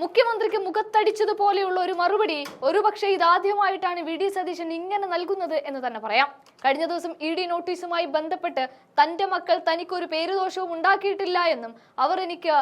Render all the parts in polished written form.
മുഖ്യമന്ത്രിക്ക് മുഖത്തടിച്ചതുപോലെയുള്ള ഒരു മറുപടി ഒരുപക്ഷെ ഇതാദ്യമായിട്ടാണ് വി ഡി സതീശൻ ഇങ്ങനെ നൽകുന്നത് എന്ന് തന്നെ പറയാം. കഴിഞ്ഞ ദിവസം ഇ.ഡി. നോട്ടീസുമായി ബന്ധപ്പെട്ട് തന്റെ മക്കൾ തനിക്കൊരു പേരുദോഷവും ഉണ്ടാക്കിയിട്ടില്ല എന്നും അവർ എനിക്ക്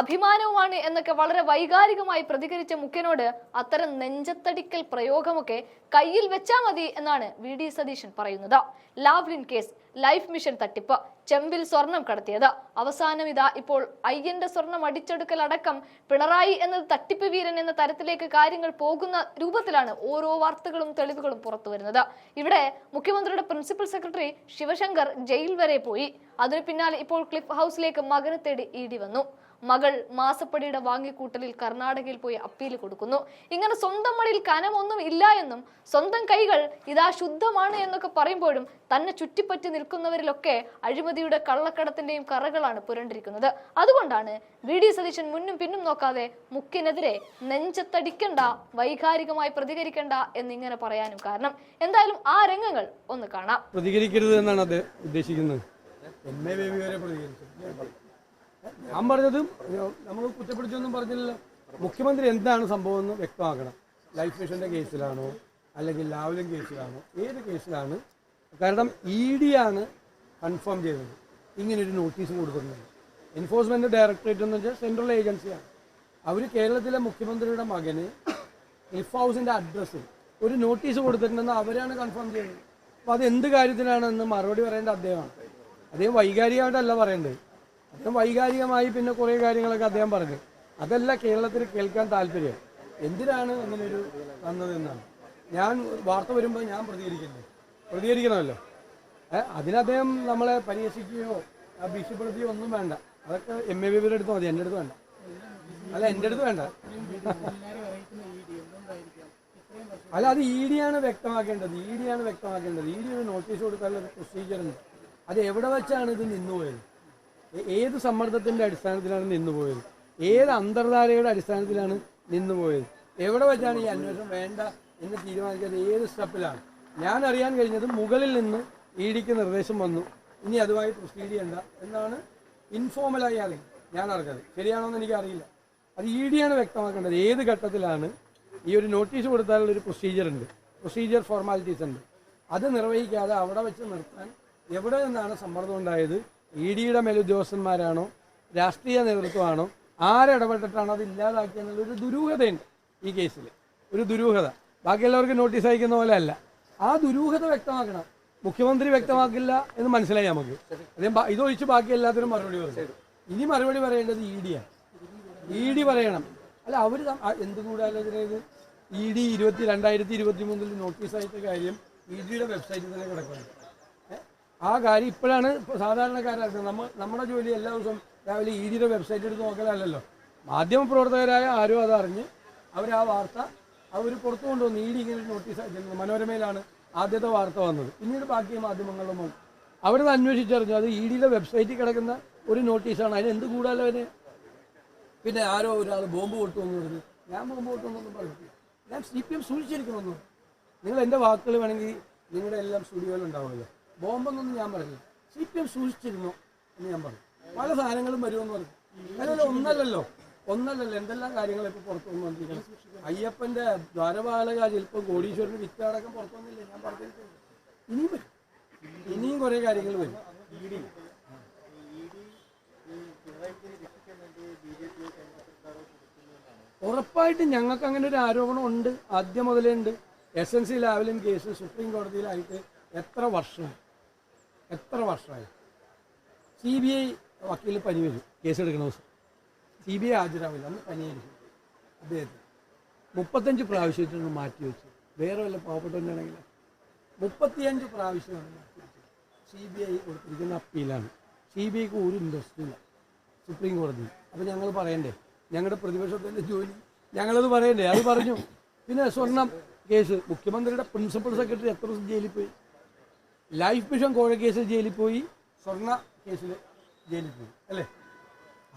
അഭിമാനവുമാണ് എന്നൊക്കെ വളരെ വൈകാരികമായി പ്രതികരിച്ച മുഖ്യനോട് അത്തരം നെഞ്ചത്തടിക്കൽ പ്രയോഗമൊക്കെ കയ്യിൽ വെച്ചാൽ മതി എന്നാണ് വി ഡി സതീശൻ പറയുന്നത്. ലാവ്ലിൻ കേസ്, ലൈഫ് മിഷൻ തട്ടിപ്പ്, ചെമ്പിൽ സ്വർണം കടത്തിയത്, അവസാനം ഇതാ ഇപ്പോൾ അയ്യന്റെ സ്വർണം അടിച്ചെടുക്കൽ അടക്കം പിണറായി എന്നത് തട്ടിപ്പ് വീരൻ എന്ന തരത്തിലേക്ക് കാര്യങ്ങൾ പോകുന്ന രൂപത്തിലാണ് ഓരോ വാർത്തകളും തെളിവുകളും പുറത്തു വരുന്നത്. ഇവിടെ മുഖ്യമന്ത്രിയുടെ പ്രിൻസിപ്പൽ സെക്രട്ടറി ശിവശങ്കർ ജയിൽ വരെ പോയി. അതിനു പിന്നാലെ ഇപ്പോൾ ക്ലിഫ് ഹൗസിലേക്ക് മകനെ തേടി ഇ.ഡി. വന്നു. മകൾ മാസപ്പടിയുടെ വാങ്ങിക്കൂട്ടലിൽ കർണാടകയിൽ പോയി അപ്പീൽ കൊടുക്കുന്നു. ഇങ്ങനെ സ്വന്തം മടിയിൽ കനമൊന്നും ഇല്ല എന്നും സ്വന്തം കൈകൾ ഇതാ ശുദ്ധമാണ് എന്നൊക്കെ പറയുമ്പോഴും തന്നെ ചുറ്റിപ്പറ്റി നിൽക്കുന്നവരിലൊക്കെ അഴിമതിയുടെ കള്ളക്കടത്തിന്റെയും കറകളാണ് പുരണ്ടിരിക്കുന്നത്. അതുകൊണ്ടാണ് വി ഡി സതീശൻ മുന്നും പിന്നും നോക്കാതെ മുഖ്യനെതിരെ നെഞ്ചത്തടിക്കണ്ട, വൈകാരികമായി പ്രതികരിക്കണ്ട എന്നിങ്ങനെ പറയാനും കാരണം. എന്തായാലും ആ രംഗങ്ങൾ ഒന്ന് കാണാം. പ്രതികരിക്കരുത് എന്നാണ് അത് ഉദ്ദേശിക്കുന്നത്. ഞാൻ പറഞ്ഞതും നമ്മൾ കുറ്റപ്പെടുത്തിയൊന്നും പറഞ്ഞില്ലല്ലോ. മുഖ്യമന്ത്രി എന്താണ് സംഭവം എന്ന് വ്യക്തമാക്കണം. ലൈഫ് മിഷന്റെ കേസിലാണോ അല്ലെങ്കിൽ ലാവ്ലിൻ കേസിലാണോ, ഏത് കേസിലാണ്? കാരണം ഇ.ഡി. ആണ് കൺഫേം ചെയ്തത് ഇങ്ങനൊരു നോട്ടീസ് കൊടുക്കുന്നത്. എൻഫോഴ്സ്മെന്റ് ഡയറക്ടറേറ്റ് എന്ന് വെച്ചാൽ സെൻട്രൽ ഏജൻസിയാണ്. അവർ കേരളത്തിലെ മുഖ്യമന്ത്രിയുടെ മകന് ക്ലിഫ് ഹൗസിന്റെ അഡ്രസ്സിൽ ഒരു നോട്ടീസ് കൊടുത്തിട്ടുണ്ടെന്ന് അവരാണ് കൺഫേം ചെയ്തത്. അപ്പോൾ അത് എന്ത് കാര്യത്തിലാണെന്ന് മറുപടി പറയേണ്ട അദ്ദേഹമാണ്. അദ്ദേഹം വൈകാരികമായിട്ടല്ല പറയേണ്ടത്. അദ്ദേഹം വൈകാരികമായി പിന്നെ കുറേ കാര്യങ്ങളൊക്കെ അദ്ദേഹം പറഞ്ഞു. അതല്ല കേരളത്തിൽ കേൾക്കാൻ താല്പര്യം. എന്തിനാണ് അങ്ങനെയൊരു വന്നതെന്നാണ്. ഞാൻ വാർത്ത വരുമ്പോൾ ഞാൻ പ്രതികരിക്കണമല്ലോ. അതിനദ്ദേഹം നമ്മളെ പരിഹസിക്കുകയോ ഭീഷണിപ്പെടുത്തുകയോ ഒന്നും വേണ്ട. അതൊക്കെ എം.എ.ബിയുടെ അടുത്ത് മതി, എൻ്റെ അടുത്ത് വേണ്ട. അല്ല, എൻ്റെ അടുത്ത് വേണ്ട. അല്ല, അത് ഇ.ഡി. ആണ് വ്യക്തമാക്കേണ്ടത്. ഇ.ഡി. ഒരു നോട്ടീസ് കൊടുക്കാനുള്ള ഒരു പ്രൊസീജിയർ ഉണ്ട്. അത് എവിടെ വെച്ചാണ് ഇത് നിന്നുപോയത്? ഏത് സമ്മർദ്ദത്തിന്റെ അടിസ്ഥാനത്തിലാണ് നിന്നുപോയത്? ഏത് അന്തർധാരയുടെ അടിസ്ഥാനത്തിലാണ് നിന്നുപോയത്? എവിടെ വെച്ചാണ് ഈ അന്വേഷണം വേണ്ട എന്ന് തീരുമാനിച്ചത്? ഏത് സ്റ്റെപ്പിലാണ്? ഞാൻ അറിയാൻ കഴിഞ്ഞത് മുകളിൽ നിന്ന് ഇ.ഡിക്ക് നിർദ്ദേശം വന്നു, ഇനി അതുമായി പ്രൊസീഡ് ചെയ്യണ്ട എന്നാണ് ഇൻഫോർമലായി ഞാൻ അറിഞ്ഞത്. ശരിയാണോ എന്ന് എനിക്കറിയില്ല. അത് ഇ.ഡി. ആണ് വ്യക്തമാക്കേണ്ടത്. ഏത് ഘട്ടത്തിലാണ് ഈ ഒരു നോട്ടീസ് കൊടുത്താലുള്ളൊരു പ്രൊസീജിയർ ഫോർമാലിറ്റീസ് ഉണ്ട്. അത് നിർവഹിക്കാതെ അവിടെ വെച്ച് നിർത്താൻ എവിടെ നിന്നാണ് സമ്മർദ്ദം ഉണ്ടായത്? ഇ.ഡിയുടെ മേലുദ്യോഗസ്ഥന്മാരാണോ, രാഷ്ട്രീയ നേതൃത്വമാണോ, ആരിടപെട്ടിട്ടാണോ അത് ഇല്ലാതാക്കിയെന്നുള്ളൊരു ദുരൂഹതയുണ്ട് ഈ കേസിൽ. ഒരു ദുരൂഹത. ബാക്കിയുള്ളവർക്ക് നോട്ടീസ് അയക്കുന്ന പോലെ അല്ല. ആ ദുരൂഹത വ്യക്തമാക്കണം. മുഖ്യമന്ത്രി വ്യക്തമാക്കില്ല എന്ന് മനസ്സിലായി നമുക്ക്. അദ്ദേഹം ഇതൊഴിച്ച് ബാക്കി എല്ലാത്തിനും മറുപടി പറയും. ഇനി മറുപടി പറയേണ്ടത് ഇ.ഡിയാണ്. ഇ.ഡി പറയണം. അല്ല, അവർ എന്തുകൂടാലോചനയത്? ഇ.ഡി 2023 നോട്ടീസ് അയച്ച കാര്യം ഇ.ഡിയുടെ വെബ്സൈറ്റിൽ തന്നെ കിടക്കുന്നത്. ആ കാര്യം ഇപ്പോഴാണ് സാധാരണക്കാരാക്കുന്നത്. നമ്മുടെ ജോലി എല്ലാ ദിവസവും രാവിലെ ഇ.ഡിയുടെ വെബ്സൈറ്റ് എടുത്ത് നോക്കലല്ലോ. മാധ്യമപ്രവർത്തകരായ ആരും അതറിഞ്ഞ് അവർ ആ വാർത്ത അവർ പുറത്തു കൊണ്ടുവന്നു. ഇ.ഡി ഇങ്ങനെ നോട്ടീസ് അയച്ചിരുന്നത് മനോരമയിലാണ് ആദ്യത്തെ വാർത്ത വന്നത്. പിന്നീട് ബാക്കി മാധ്യമങ്ങളിലും അവിടെ അന്വേഷിച്ചറിഞ്ഞു അത് ഇ.ഡിയുടെ വെബ്സൈറ്റിൽ കിടക്കുന്ന ഒരു നോട്ടീസാണ്. അതിന് എന്ത് കൂടാലോചന? പിന്നെ ആരോ ഒരാൾ ബോംബ് പൊട്ടുമെന്ന് പറഞ്ഞു. ഞാൻ ബോംബ് പൊട്ടുമെന്നൊന്നും പറഞ്ഞിട്ടില്ല. ഞാൻ CPM സൂക്ഷിച്ചിരിക്കണമെന്നു. നിങ്ങൾ എൻ്റെ വാക്കുകൾ വേണമെങ്കിൽ നിങ്ങളുടെ എല്ലാം സ്റ്റുഡിയോയിലുണ്ടാവുമല്ലോ. ബോംബെന്നൊന്നും ഞാൻ പറഞ്ഞില്ല. CPM സൂക്ഷിച്ചിരുന്നു എന്ന് ഞാൻ പറഞ്ഞു. പല സാധനങ്ങളും വരുമെന്ന് പറഞ്ഞു. അതല്ല, ഒന്നല്ലല്ലോ എന്തെല്ലാം കാര്യങ്ങൾ ഇപ്പോൾ പുറത്തു വന്നുകൊണ്ടിരിക്കണം. അയ്യപ്പൻ്റെ ദ്വാരപാലക ചിലപ്പോൾ കോടീശ്വരന് വിറ്റടക്കം പുറത്തു വന്നില്ലേ? ഞാൻ പറഞ്ഞിട്ടുണ്ട്. ഇനിയും കുറേ കാര്യങ്ങൾ വരും. ഉറപ്പായിട്ടും ഞങ്ങൾക്ക് അങ്ങനെ ഒരു ആരോപണം ഉണ്ട്. ആദ്യം മുതലേ ഉണ്ട്. SNC ലാവ്ലിൻ കേസ് സുപ്രീം കോടതിയിലായിട്ട് എത്ര വർഷമായി? CBI വക്കീൽ പനി വരും കേസെടുക്കണ ദിവസം. CBI ഹാജരാവില്ല, അന്ന് പനിയായിരിക്കും അദ്ദേഹത്തിന്. 35 പ്രാവശ്യമായിട്ടാണ് മാറ്റി വെച്ചത്. വേറെ വല്ല പാവപ്പെട്ടവനാണെങ്കിൽ 35 പ്രാവശ്യമാണ് മാറ്റി വെച്ചത്. CBI കൊടുത്തിരിക്കുന്ന അപ്പീലാണ്. CBIക്ക് ഒരു ഇൻട്രസ്റ്റും ഇല്ല സുപ്രീം കോടതി. അപ്പോൾ ഞങ്ങൾ പറയണ്ടേ? ഞങ്ങളുടെ പ്രതിപക്ഷത്തിൻ്റെ ജോലി ഞങ്ങളത് പറയണ്ടേ? അത് പറഞ്ഞു. പിന്നെ സ്വർണം കേസ്, മുഖ്യമന്ത്രിയുടെ പ്രിൻസിപ്പൽ സെക്രട്ടറി എത്ര ദിവസം ജയിലിൽ പോയി? ലൈഫ് മിഷൻ കോഴ കേസിൽ ജയിലിൽ പോയി, സ്വർണ്ണ കേസിൽ ജയിലിൽ പോയി, അല്ലേ?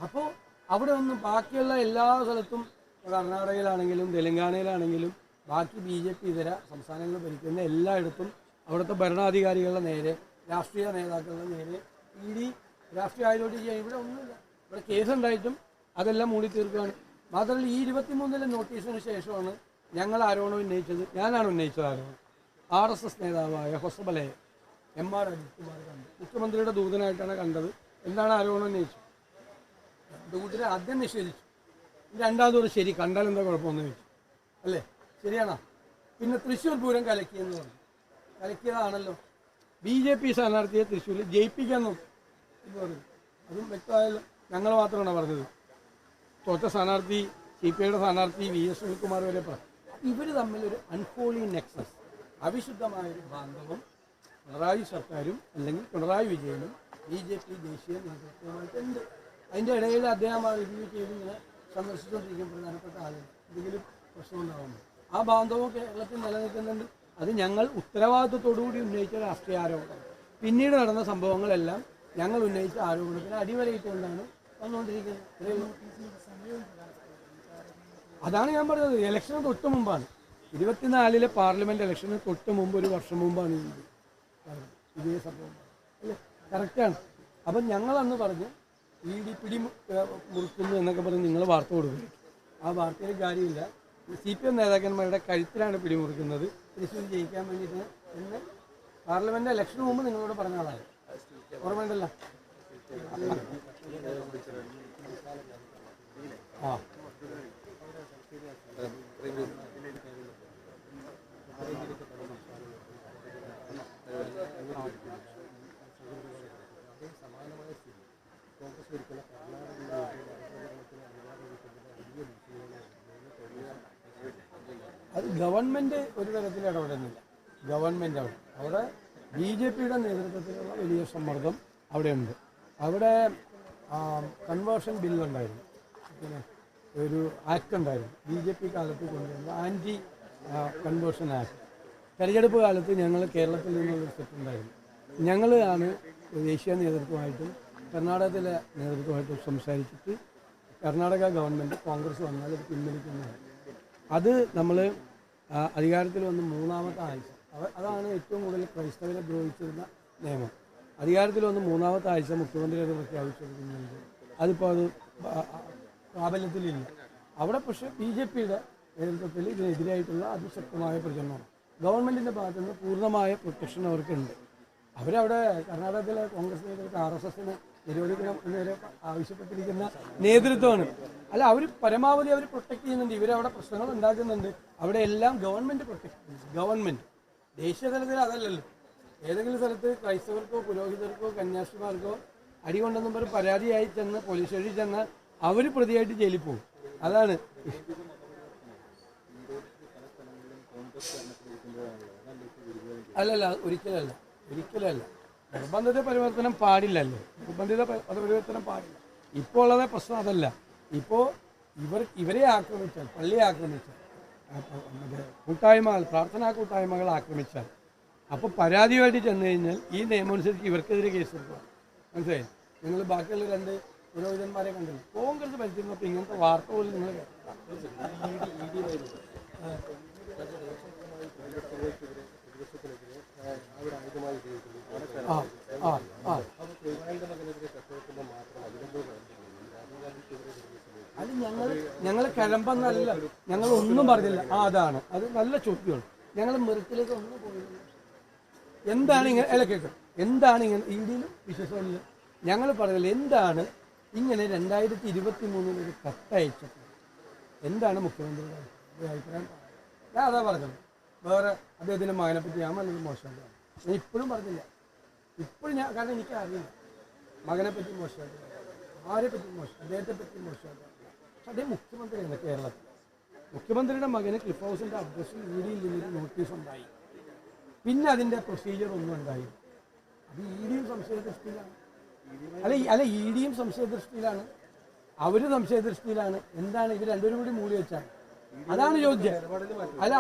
അപ്പോൾ അവിടെ ഒന്നും ബാക്കിയുള്ള എല്ലാ സ്ഥലത്തും, കർണാടകയിലാണെങ്കിലും തെലങ്കാനയിലാണെങ്കിലും ബാക്കി BJP ഇതര സംസ്ഥാനങ്ങൾ ഭരിക്കുന്ന എല്ലായിടത്തും അവിടുത്തെ ഭരണാധികാരികളുടെ നേരെ, രാഷ്ട്രീയ നേതാക്കളുടെ നേരെ ഇ.ഡി രാഷ്ട്രീയ ആയിലോട്ട് ചെയ്യാൻ ഇവിടെ ഒന്നുമില്ല. ഇവിടെ കേസുണ്ടായിട്ടും അതെല്ലാം മൂടി തീർക്കുകയാണ്. മാത്രമല്ല ഈ 23-ലെ നോട്ടീസിന് ശേഷമാണ് ഞങ്ങൾ ആരോപണം ഉന്നയിച്ചത്. ഞാനാണ് ഉന്നയിച്ചത് ആരോപണം. RSS നേതാവായ ഹൊസബലയെ MR അജിത് കുമാർ കണ്ടു. മുഖ്യമന്ത്രിയുടെ ദൂതനായിട്ടാണ് കണ്ടത്. എന്താണ് ആരോപണം ഉന്നയിച്ചത്? ദൂതനെ ആദ്യം നിഷേധിച്ചു. രണ്ടാമതോട് ശരി, കണ്ടാൽ എന്താ കുഴപ്പമൊന്നും ചോദിച്ചു. അല്ലേ? ശരിയാണോ? പിന്നെ തൃശ്ശൂർ പൂരം കലക്കിയെന്ന് പറഞ്ഞു. കലക്കിയതാണല്ലോ. BJP സ്ഥാനാർത്ഥിയെ തൃശ്ശൂരിൽ ജയിപ്പിക്കാൻ നോക്കി എന്ന് പറഞ്ഞു. അതും വ്യക്തമായല്ലോ. ഞങ്ങൾ മാത്രമാണ് പറഞ്ഞത്. തോറ്റ സ്ഥാനാർത്ഥി CPIയുടെ സ്ഥാനാർത്ഥി VS സുനിൽകുമാർ വരെ പറഞ്ഞു. ഇവർ തമ്മിലൊരു അൺഹോളി നെക്സസ്, അവിശുദ്ധമായൊരു ബാന്ധവം പിണറായി സർക്കാരും അല്ലെങ്കിൽ പിണറായി വിജയനും BJP ദേശീയ നേതൃത്വമായിട്ടുണ്ട്. അതിൻ്റെ ഇടയിൽ അദ്ദേഹം റിവ്യൂ ചെയ്ത് ഇങ്ങനെ സന്ദർശിച്ചുകൊണ്ടിരിക്കും പ്രധാനപ്പെട്ട ആളുകൾ. എന്തെങ്കിലും പ്രശ്നമുണ്ടാകുമ്പോൾ ആ ബാന്ധവം കേരളത്തിൽ നിലനിൽക്കുന്നുണ്ട്. അത് ഞങ്ങൾ ഉത്തരവാദിത്വത്തോടുകൂടി ഉന്നയിച്ച രാഷ്ട്രീയ ആരോപണം. പിന്നീട് നടന്ന സംഭവങ്ങളെല്ലാം ഞങ്ങൾ ഉന്നയിച്ച ആരോപണത്തിന് അടിവരയിട്ടുകൊണ്ടാണ് വന്നുകൊണ്ടിരിക്കുന്നത്. അതാണ് ഞാൻ പറഞ്ഞത്. ഇലക്ഷന് തൊട്ട് മുമ്പാണ്, 24-ലെ പാർലമെന്റ് ഇലക്ഷന് തൊട്ട് മുമ്പ്, ഒരു വർഷം മുമ്പാണ് ഇതേ സംഭവം. അല്ലേ? കറക്റ്റാണ്. അപ്പം ഞങ്ങളന്ന് പറഞ്ഞ് ED പിടി മുറുക്കുന്നു എന്നൊക്കെ പറഞ്ഞ് നിങ്ങൾ വാർത്ത കൊടുക്കും. ആ വാർത്തയിൽ കാര്യമില്ല. CPM നേതാക്കന്മാരുടെ കഴുത്തിലാണ് പിടിമുറുക്കുന്നത് തൃശ്ശൂർ ജയിക്കാൻ വേണ്ടിയിട്ട് എന്ന് പാർലമെന്റ് ഇലക്ഷന് മുമ്പ് നിങ്ങളോട് പറഞ്ഞ ആളാണ്. ഓർമ്മയുണ്ടല്ലോ? ആ അത് ഗവൺമെന്റ് ഒരു തരത്തിൽ ഇടപെടുന്നില്ല. ഗവൺമെന്റ് അവിടെ BJPയുടെ നേതൃത്വത്തിലുള്ള വലിയ സമ്മർദ്ദം അവിടെയുണ്ട്. അവിടെ കൺവേർഷൻ ബില്ലുണ്ടായിരുന്നു, പിന്നെ ഒരു ആക്ട് ഉണ്ടായിരുന്നു BJP കാലത്ത് കൊണ്ടുവന്ന ആൻറ്റി കൺവേർഷൻ ആക്ട്. തെരഞ്ഞെടുപ്പ് കാലത്ത് ഞങ്ങൾ കേരളത്തിൽ നിന്നുള്ളൊരു സെറ്റുണ്ടായിരുന്നു. ഞങ്ങൾ ആണ് ദേശീയ നേതൃത്വമായിട്ടും കർണാടകത്തിലെ നേതൃത്വമായിട്ടും സംസാരിച്ചിട്ട് കർണാടക ഗവൺമെൻറ് കോൺഗ്രസ് വന്നാൽ അത് പിൻവലിക്കുന്നതാണ്. അത് നമ്മൾ അധികാരത്തിൽ വന്ന് 3-ാമത്തെ ആഴ്ച, അതാണ് ഏറ്റവും കൂടുതൽ ക്രൈസ്തവരെ ദ്രോഹിച്ചിരുന്ന നിയമം. അധികാരത്തിൽ വന്ന് 3-ാമത്തെ ആഴ്ച മുഖ്യമന്ത്രി അത് പ്രഖ്യാപിച്ചിരിക്കുന്നുണ്ട്. അതിപ്പോൾ അത് പ്രാബല്യത്തിലില്ല. അവിടെ പക്ഷേ BJPയുടെ നേതൃത്വത്തിൽ ഇതിനെതിരായിട്ടുള്ള അതിശക്തമായ പ്രചരണമാണ്. ഗവൺമെൻറ്റിൻ്റെ ഭാഗത്തു നിന്ന് പൂർണ്ണമായ പ്രൊട്ടക്ഷൻ അവർക്കുണ്ട്. അവരവിടെ കർണാടകത്തിലെ കോൺഗ്രസ് നേതൃത്വം RSSനെ നിരോധിക്കണം എന്ന് ആവശ്യപ്പെട്ടിരിക്കുന്ന നേതൃത്വമാണ്. അല്ല, അവർ പരമാവധി അവർ പ്രൊട്ടക്ട് ചെയ്യുന്നുണ്ട്. ഇവരവിടെ പ്രശ്നങ്ങൾ ഉണ്ടാക്കുന്നുണ്ട്. അവിടെ എല്ലാം ഗവൺമെൻറ് പ്രൊട്ടക്ട് ചെയ്യുന്നു. ഗവൺമെൻറ് ദേശീയ തലത്തിൽ അതല്ലല്ലോ. ഏതെങ്കിലും സ്ഥലത്ത് ക്രൈസ്തവർക്കോ പുരോഹിതർക്കോ കന്യാസ്ത്രീമാർക്കോ അടികൊണ്ടെന്നും പറഞ്ഞ് പരാതിയായി ചെന്ന് പോലീസ് സ്റ്റേഷനിൽ ചെന്നാൽ അവർ പ്രതിയായിട്ട് ജയിലിൽ പോകും. അതാണ്. അല്ലല്ല, ഒരിക്കലല്ല. നിർബന്ധിത പരിവർത്തനം പാടില്ലല്ലോ. നിർബന്ധിത പരിവർത്തനം പാടില്ല. ഇപ്പോൾ ഉള്ളത് പ്രശ്നം അതല്ല. ഇപ്പോൾ ഇവരെ ആക്രമിച്ചാൽ, പള്ളിയെ ആക്രമിച്ചാൽ, കൂട്ടായ്മകൾ, പ്രാർത്ഥനാ കൂട്ടായ്മകൾ ആക്രമിച്ചാൽ, അപ്പോൾ പരാതിയുമായിട്ട് ചെന്ന് കഴിഞ്ഞാൽ ഈ നിയമം അനുസരിച്ച് ഇവർക്കെതിരെ കേസെടുക്കുക. മനസ്സിലായി? നിങ്ങൾ ബാക്കിയുള്ള 2 പുരോഹിതന്മാരെ കണ്ടില്ല. കോൺഗ്രസ് ഭരിച്ചിരുന്നപ്പോൾ ഇങ്ങനത്തെ വാർത്ത പോലും നിങ്ങൾ അത് ഞങ്ങൾ കിഴമ്പെന്നല്ല, ഞങ്ങൾ ഒന്നും പറഞ്ഞില്ല. അതാണ്, അത് നല്ല ചോദ്യമാണ്. ഞങ്ങൾ മെറിറ്റിലേക്ക് ഒന്നും പോയില്ല. എന്താണ് ഇങ്ങനെ കേൾക്കും, എന്താണ് ഇങ്ങനെ EDയിലും വിശ്വസനിലും ഞങ്ങൾ പറഞ്ഞില്ല. എന്താണ് ഇങ്ങനെ 2023 ഒരു കത്തയച്ചപ്പോൾ എന്താണ് മുഖ്യമന്ത്രിയുടെ അഭിപ്രായം? ഞാൻ അതാ പറഞ്ഞത്. വേറെ അദ്ദേഹത്തിൻ്റെ മകനെ പറ്റി ഞാൻ നല്ലൊരു മോശമാണ്. ഞാൻ ഇപ്പോഴും പറഞ്ഞില്ല. ഇപ്പോഴും ഞാൻ, കാരണം എനിക്ക് അറിയില്ല മകനെ പറ്റി മോശമായിട്ട്, ആരെ പറ്റി മോശം, അദ്ദേഹത്തെ പറ്റി മോശമായിട്ട്. പക്ഷെ അദ്ദേഹം മുഖ്യമന്ത്രിയാണ് കേരളത്തിൽ. മുഖ്യമന്ത്രിയുടെ മകന് ക്ലിഫ് ഹൗസിൻ്റെ അഡ്രസ്സിൽ EDയിൽ നിന്നൊരു നോട്ടീസ് ഉണ്ടായി. പിന്നെ അതിൻ്റെ പ്രൊസീജിയർ ഒന്നും ഉണ്ടായി. അത് EDയും സംശയദൃഷ്ടിയിലാണ്. അല്ല EDയും സംശയദൃഷ്ടിയിലാണ്, അവരും സംശയദൃഷ്ടിയിലാണ്. എന്താണ് ഇവർ രണ്ടുപേരും കൂടി മൂടി വെച്ചാൽ? അതാണ് ചോദിച്ചത്.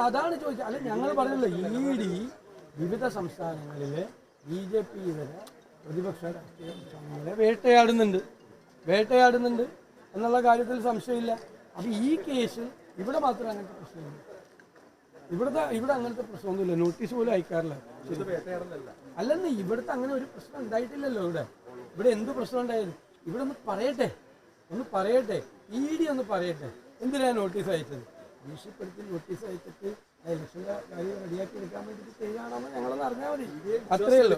അതാണ് ചോദിച്ചത്. അല്ല, ഞങ്ങൾ പറഞ്ഞല്ലോ, ED വിവിധ സംസ്ഥാനങ്ങളിലെ BJP ഇതര പ്രതിപക്ഷ രാഷ്ട്രീയ സംഘങ്ങളെ വേട്ടയാടുന്നുണ്ട് എന്നുള്ള കാര്യത്തിൽ സംശയമില്ല. അപ്പോൾ ഈ കേസിൽ ഇവിടെ മാത്രം അങ്ങനത്തെ പ്രശ്നമില്ല. ഇവിടെ അങ്ങനത്തെ പ്രശ്നമൊന്നുമില്ല. നോട്ടീസ് പോലും അയക്കാറില്ല. അല്ലെന്ന് ഇവിടുത്തെ അങ്ങനെ ഒരു പ്രശ്നം ഉണ്ടായിട്ടില്ലല്ലോ. ഇവിടെ എന്ത് പ്രശ്നം ഉണ്ടായത്? ഇവിടെ ഒന്ന് പറയട്ടെ. ED ഒന്ന് പറയട്ടെ. എന്തിനാണ് നോട്ടീസ് അയച്ചത്? ഭീഷണിപ്പെടുത്തി നോട്ടീസ് അയച്ചിട്ട് ഇലക്ഷൻ്റെ കാര്യം റെഡിയാക്കി എടുക്കാൻ വേണ്ടിയിട്ട് ചെയ്യുകയാണെന്ന് ഞങ്ങളൊന്ന് അറിഞ്ഞാൽ മതി. അത്രയേ ഉള്ളൂ.